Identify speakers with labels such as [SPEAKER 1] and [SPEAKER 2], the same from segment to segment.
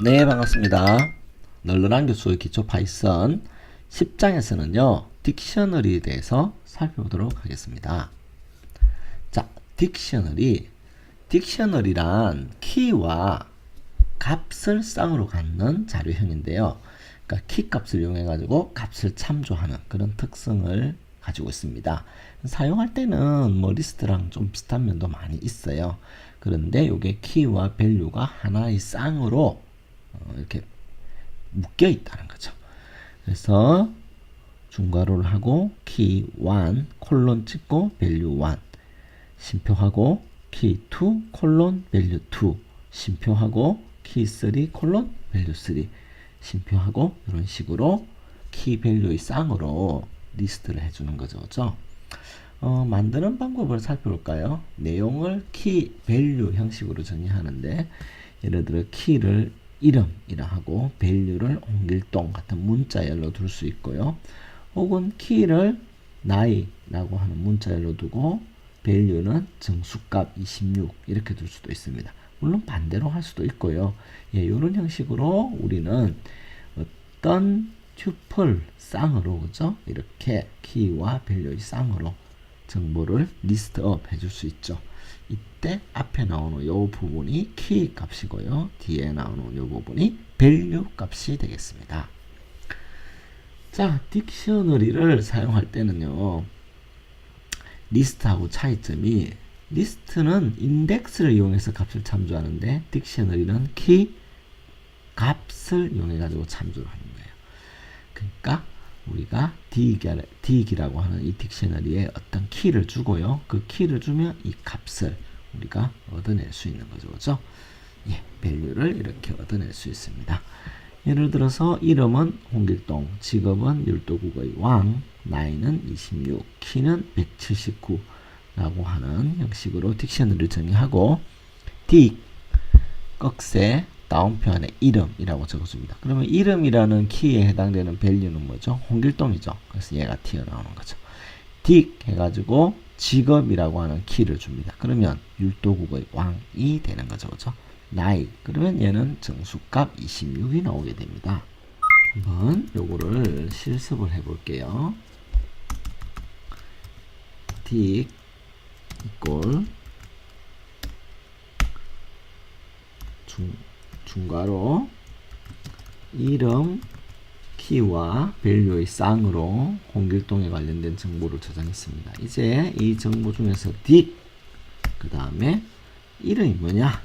[SPEAKER 1] 네, 반갑습니다. 널널한 교수의 기초 파이썬 10장에서는요, 딕셔너리에 대해서 살펴보도록 하겠습니다. 자, 딕셔너리란 키와 값을 쌍으로 갖는 자료형인데요. 그러니까 키 값을 이용해 가지고 값을 참조하는 그런 특성을 가지고 있습니다. 사용할 때는 뭐 리스트랑 좀 비슷한 면도 많이 있어요. 그런데 이게 키와 밸류가 하나의 쌍으로 이렇게 묶여 있다는 거죠. 그래서 중괄호를 하고 키 1 콜론 찍고 밸류 1 심표하고 키 2 콜론 밸류 2 심표하고 키 3 콜론 밸류 3 심표하고 이런 식으로 키 밸류의 쌍으로 리스트를 해주는 거죠. 그죠? 만드는 방법을 살펴볼까요? 내용을 키 밸류 형식으로 정의하는데 예를 들어 키를 이름이라 하고 밸류를 홍길동 같은 문자열로 둘 수 있고요. 혹은 키를 나이라고 하는 문자열로 두고 밸류는 정수값 26 이렇게 둘 수도 있습니다. 물론 반대로 할 수도 있고요. 이런 형식으로 우리는 어떤 튜플 쌍으로 그죠? 이렇게 키와 밸류의 쌍으로 정보를 리스트업 해줄 수 있죠. 이때 앞에 나오는 요 부분이 키 값이고요. 뒤에 나오는 요 부분이 밸류 값이 되겠습니다. 자, 딕셔너리를 사용할 때는요. 리스트하고 차이점이 리스트는 인덱스를 이용해서 값을 참조하는데 딕셔너리는 키 값을 이용해 가지고 참조를 하는 거예요. 그러니까 우리가 dig이라고 하는 이 딕셔너리에 어떤 키를 주고요. 그 키를 주면 이 값을 우리가 얻어낼 수 있는 거죠. 그죠? 밸류를 이렇게 얻어낼 수 있습니다. 예를 들어서 이름은 홍길동, 직업은 율도국의 왕, 나이는 26, 키는 179라고 하는 형식으로 딕셔너리를 정의하고 딕, 꺽쇠, 다운표 안에 이름이라고 적어줍니다. 그러면 이름이라는 키에 해당되는 밸류는 뭐죠? 홍길동이죠. 그래서 얘가 튀어나오는 거죠. 딕 해가지고 직업이라고 하는 키를 줍니다. 그러면 율도국의 왕이 되는 거죠. 그죠? 나이. 그러면 얘는 정수값 26이 나오게 됩니다. 한번 요거를 실습을 해볼게요. 딕 이꼴 중괄호 이름 키와 밸류의 쌍으로 홍길동에 관련된 정보를 저장했습니다. 이제 이 정보 중에서 딕 그 다음에 이름이 뭐냐?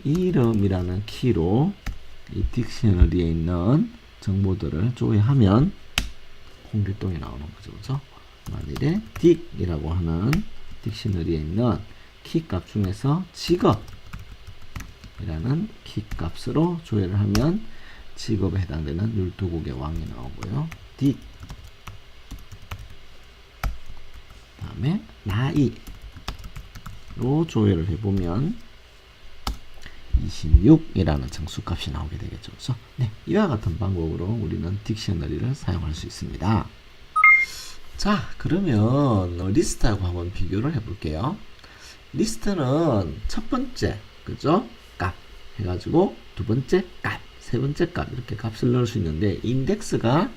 [SPEAKER 1] 이름이라는 키로 이 딕셔너리에 있는 정보들을 조회하면 홍길동이 나오는 거죠. 그죠? 만일에 딕이라고 하는 딕셔너리에 있는 키값 중에서 직업 이라는 키 값으로 조회를 하면 직업에 해당되는 율도국의 왕이 나오고요. 딕 다음에 나이로 조회를 해보면 26이라는 정수값이 나오게 되겠죠. 그래서 이와 같은 방법으로 우리는 딕셔너리를 사용할 수 있습니다. 자, 그러면 리스트하고 한번 비교를 해볼게요. 리스트는 첫 번째, 그죠? 값 해가지고 두 번째 값, 세 번째 값 이렇게 값을 넣을 수 있는데 인덱스가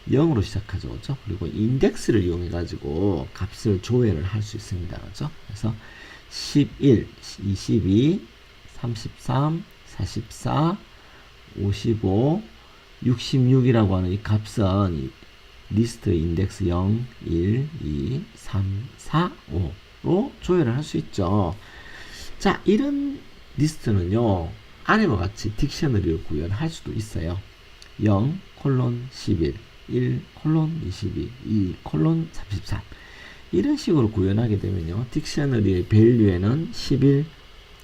[SPEAKER 1] 0으로 시작하죠. 그죠? 그리고 인덱스를 이용해 가지고 값을 조회를 할 수 있습니다. 그죠? 그래서 11, 22, 33, 44, 55, 66이라고 하는 이 값은 이 리스트 인덱스 0, 1, 2, 3, 4, 5로 조회를 할 수 있죠. 자, 이런 리스트는요, 아래와 같이 딕셔너리를 구현할 수도 있어요. 0, 콜론 11, 1, 콜론 22, 2, 콜론 33. 이런 식으로 구현하게 되면요, 딕셔너리의 밸류에는 11,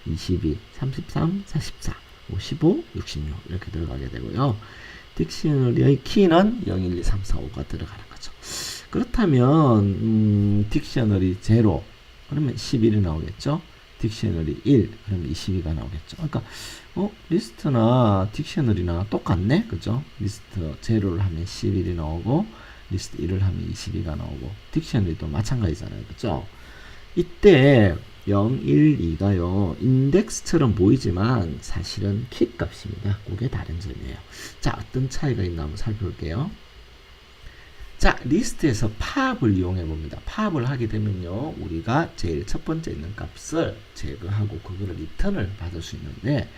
[SPEAKER 1] 22, 33, 44, 55, 66 이렇게 들어가게 되고요. 딕셔너리의 키는 0, 1, 2, 3, 4, 5가 들어가는 거죠. 그렇다면 딕셔너리 0 그러면 11이 나오겠죠. 딕셔너리 1 그러면 22가 나오겠죠. 그러니까 리스트나 딕셔너리나 똑같네. 그죠? 리스트 0를 하면 11이 나오고 리스트 1을 하면 22가 나오고 딕셔너리도 마찬가지잖아요. 그죠? 이때 0, 1, 2가요. 인덱스처럼 보이지만 사실은 키 값입니다. 그게 다른 점이에요. 자, 어떤 차이가 있나 한번 살펴볼게요. 자, 리스트에서 팝을 이용해 봅니다. 팝을 하게 되면요, 우리가 제일 첫 번째 있는 값을 제거하고 그거를 리턴을 받을 수 있는데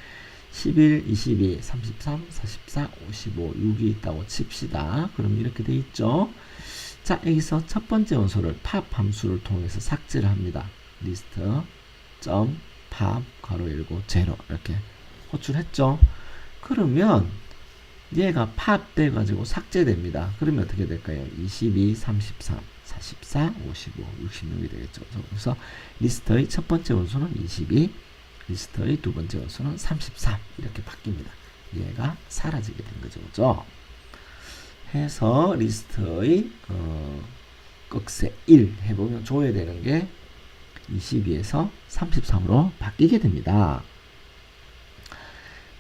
[SPEAKER 1] 11, 22, 33, 44, 55, 6이 있다고 칩시다. 그럼 이렇게 돼 있죠. 자, 여기서 첫 번째 원소를 팝 함수를 통해서 삭제를 합니다. 리스트 점 팝 괄호 열고 제로 이렇게 호출했죠. 그러면 얘가 팝 돼 가지고 삭제됩니다. 그러면 어떻게 될까요? 22, 33, 44, 55, 66이 되겠죠. 그래서 리스트의 첫 번째 원소는 22, 리스트의 두 번째 원소는 33 이렇게 바뀝니다. 얘가 사라지게 된 거죠. 그죠? 해서 리스트의 꺽쇠 1 해보면 조회되는 게 22에서 33으로 바뀌게 됩니다.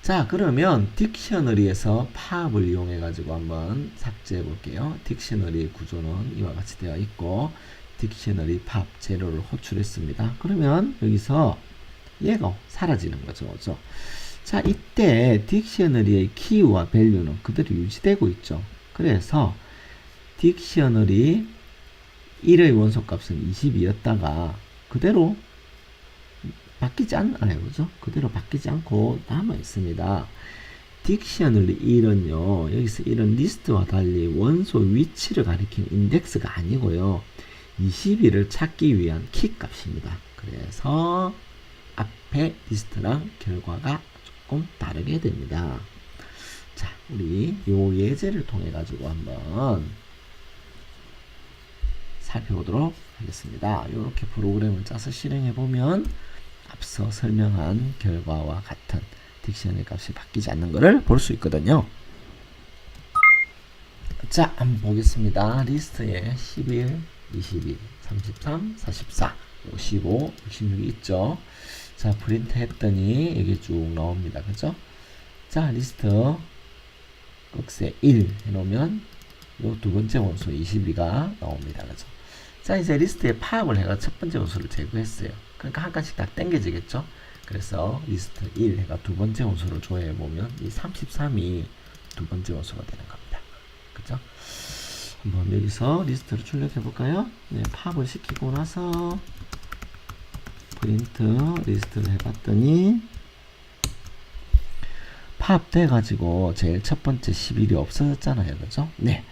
[SPEAKER 1] 자, 그러면 딕셔너리에서 팝을 이용해 가지고 한번 삭제해 볼게요. 딕셔너리 구조는 이와 같이 되어 있고 딕셔너리 팝 제로를 호출했습니다. 그러면 여기서 얘가 사라지는 거죠. 그죠? 자, 이때 딕셔너리의 키와 밸류는 그대로 유지되고 있죠. 그래서 딕셔너리 1의 원소값은 22였다가 그대로 바뀌지 않아요. 그죠? 그대로 바뀌지 않고 남아 있습니다. 딕셔너리 1은요, 여기서 이런 리스트와 달리 원소 위치를 가리키는 인덱스가 아니고요, 22를 찾기 위한 키 값입니다. 그래서 앞에 리스트랑 결과가 조금 다르게 됩니다. 자, 우리 요 예제를 통해 가지고 한번 살펴보도록 하겠습니다. 이렇게 프로그램을 짜서 실행해 보면 앞서 설명한 결과와 같은 딕셔너리 값이 바뀌지 않는 것을 볼 수 있거든요. 자, 한번 보겠습니다. 리스트에 11, 22, 33, 44, 55, 66이 있죠. 자, 프린트 했더니 여기 쭉 나옵니다. 그죠? 자, 리스트 꺽쇠 1 해놓으면 요 두 번째 원소 22가 나옵니다. 그죠? 자, 이제 리스트에 팝을 해가 첫 번째 원소를 제거했어요. 그러니까 한 칸씩 딱 당겨지겠죠? 그래서 리스트 1 해가 두 번째 원소를 조회해 보면 이 33이 두 번째 원소가 되는 겁니다. 그죠? 한번 여기서 리스트를 출력해 볼까요? 네, 팝을 시키고 나서 프린트 리스트를 해봤더니 팝 돼가지고 제일 첫 번째 11이 없어졌잖아요. 그죠? 네.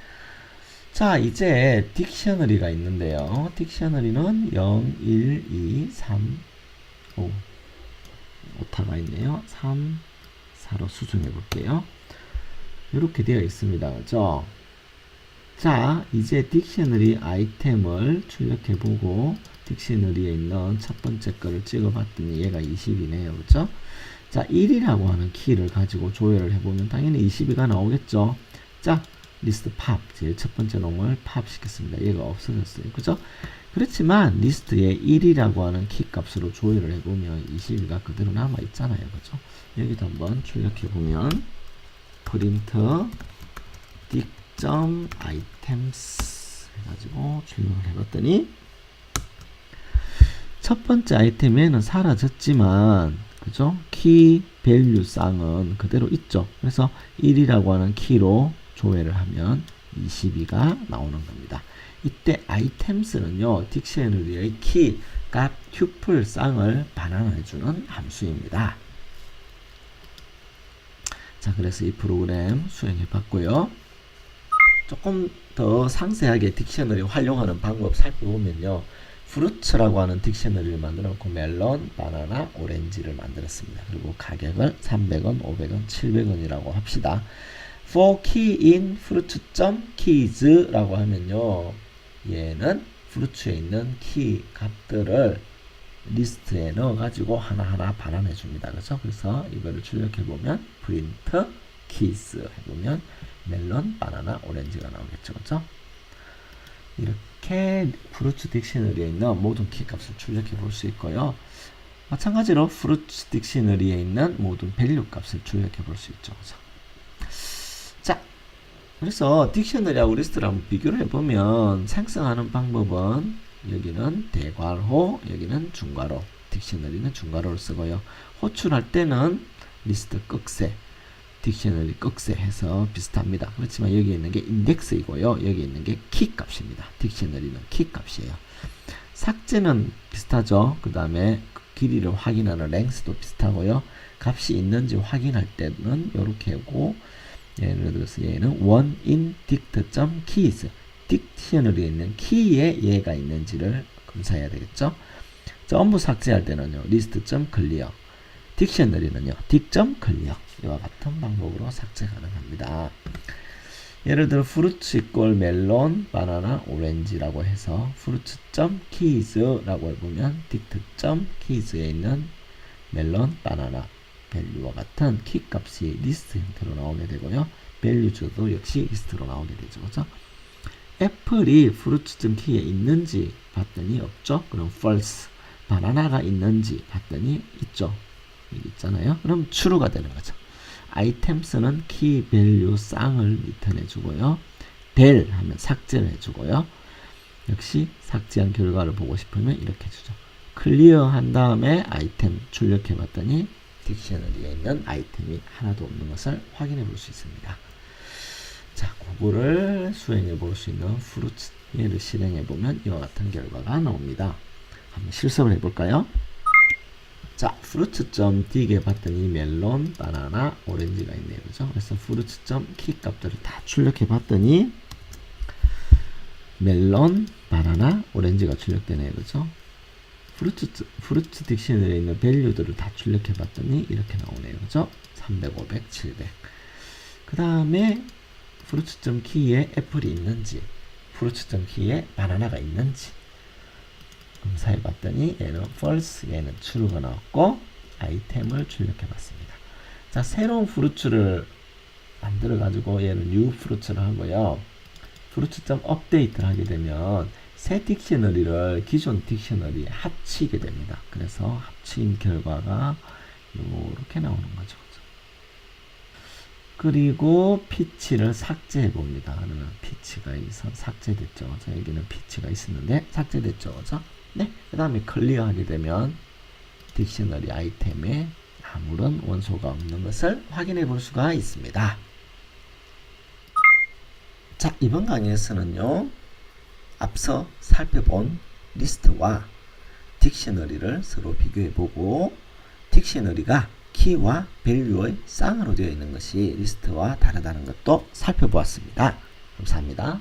[SPEAKER 1] 자, 이제 딕셔너리가 있는데요. 딕셔너리는 0, 1, 2, 3, 5 오타가 있네요. 3, 4로 수정해 볼게요. 이렇게 되어 있습니다. 그죠? 자, 이제 딕셔너리 아이템을 출력해 보고 딕셔너리에 있는 첫 번째 거를 찍어 봤더니 얘가 20이네요. 그죠? 자, 1이라고 하는 키를 가지고 조회를 해보면 당연히 22가 나오겠죠. 자, 리스트 팝, 제일 첫 번째 놈을 팝 시켰습니다. 얘가 없어졌어요. 그죠? 그렇지만 리스트에 1이라고 하는 키 값으로 조회를 해보면 22가 그대로 남아있잖아요. 그죠? 여기도 한번 출력해보면 프린트 딕.items 해가지고 출력을 해봤더니 첫 번째 아이템에는 사라졌지만 그죠? 키 밸류 쌍은 그대로 있죠. 그래서 1이라고 하는 키로 조회를 하면 22가 나오는 겁니다. 이때 아이템스는요, 딕셔너리의 키, 값, 튜플 쌍을 반환해주는 함수입니다. 자, 그래서 이 프로그램 수행해 봤고요. 조금 더 상세하게 딕셔너리 활용하는 방법 살펴보면요, 프루츠라고 하는 딕셔너리를 만들어놓고 멜론, 바나나, 오렌지를 만들었습니다. 그리고 가격을 300원, 500원, 700원이라고 합시다. for key in fruits.keys라고 하면요, 얘는 fruits에 있는 키 값들을 리스트에 넣어가지고 하나하나 반환해 줍니다. 그죠? 그래서 이거를 출력해 보면 print keys 해보면 멜론, 바나나, 오렌지가 나오겠죠. 그죠? 이렇게 프루츠 딕셔너리에 있는 모든 키 값을 출력해 볼 수 있고요. 마찬가지로 프루츠 딕셔너리에 있는 모든 밸류 값을 출력해 볼 수 있죠. 그죠? 자, 그래서 딕셔너리하고 리스트를 한번 비교를 해보면 생성하는 방법은 여기는 대괄호, 여기는 중괄호. 딕셔너리는 중괄호를 쓰고요. 호출할 때는 리스트 끝세, 딕셔너리 끝세 해서 비슷합니다. 그렇지만 여기 있는 게 인덱스이고요. 여기 있는 게 키 값입니다. 딕셔너리는 키 값이에요. 삭제는 비슷하죠. 그 다음에 길이를 확인하는 랭스도 비슷하고요. 값이 있는지 확인할 때는 이렇게 하고, 예를 들어서 얘는 one in dict.keys, 딕셔너리에 있는 키에 얘가 있는지를 검사해야 되겠죠. 전부 삭제할 때는요, list.clear, 딕셔너리는요, dict.clear, 이와 같은 방법으로 삭제 가능합니다. 예를 들어 fruits equal 멜론, 바나나, 오렌지라고 해서 fruits.keys라고 해보면 dict.keys에 있는 멜론, 바나나 밸류와 같은 키 값이 리스트 형태로 나오게 되고요. 밸류즈도 역시 리스트로 나오게 되죠. 그죠? 애플이 fruits.key에 있는지 봤더니 없죠. 그럼 false. 바나나가 있는지 봤더니 있죠. 여기 있잖아요. 그럼 true가 되는 거죠. items는 key value 쌍을 리턴해 주고요. del 하면 삭제를 해주고요. 역시 삭제한 결과를 보고 싶으면 이렇게 해주죠. 클리어 한 다음에 아이템 출력해 봤더니 딕셔너리에 있는 아이템이 하나도 없는 것을 확인해 볼 수 있습니다. 자, 그거를 수행해 볼 수 있는 fruits 얘를 실행해 보면 이와 같은 결과가 나옵니다. 한번 실습을 해볼까요? 자, fruits.dig에 봤더니 멜론, 바나나, 오렌지가 있네요. 그죠? 그래서 fruits.key 값들을 다 출력해 봤더니 멜론, 바나나, 오렌지가 출력되네요. 그죠? fruits 딕셔너리에 있는 밸류들을 다 출력해 봤더니 이렇게 나오네요. 그죠? 300, 500, 700. 그 다음에 fruits.key에 애플이 있는지, fruits.key에 바나나가 있는지 검사해 봤더니 얘는 false, 얘는 true가 나왔고 아이템을 출력해 봤습니다. 자, 새로운 fruits를 만들어 가지고 얘는 new fruits를 하고요. fruits.update를 하게 되면 새 딕셔너리를 기존 딕셔너리에 합치게 됩니다. 그래서 합친 결과가 이렇게 나오는 거죠. 그리고 피치를 삭제해 봅니다. 그러면 피치가 여기서 삭제됐죠. 자, 여기는 피치가 있었는데 삭제됐죠. 그죠? 네. 그 다음에 클리어 하게 되면 딕셔너리 아이템에 아무런 원소가 없는 것을 확인해 볼 수가 있습니다. 자, 이번 강의에서는요, 앞서 살펴본 리스트와 딕셔너리를 서로 비교해 보고 딕셔너리가 키와 밸류의 쌍으로 되어 있는 것이 리스트와 다르다는 것도 살펴보았습니다. 감사합니다.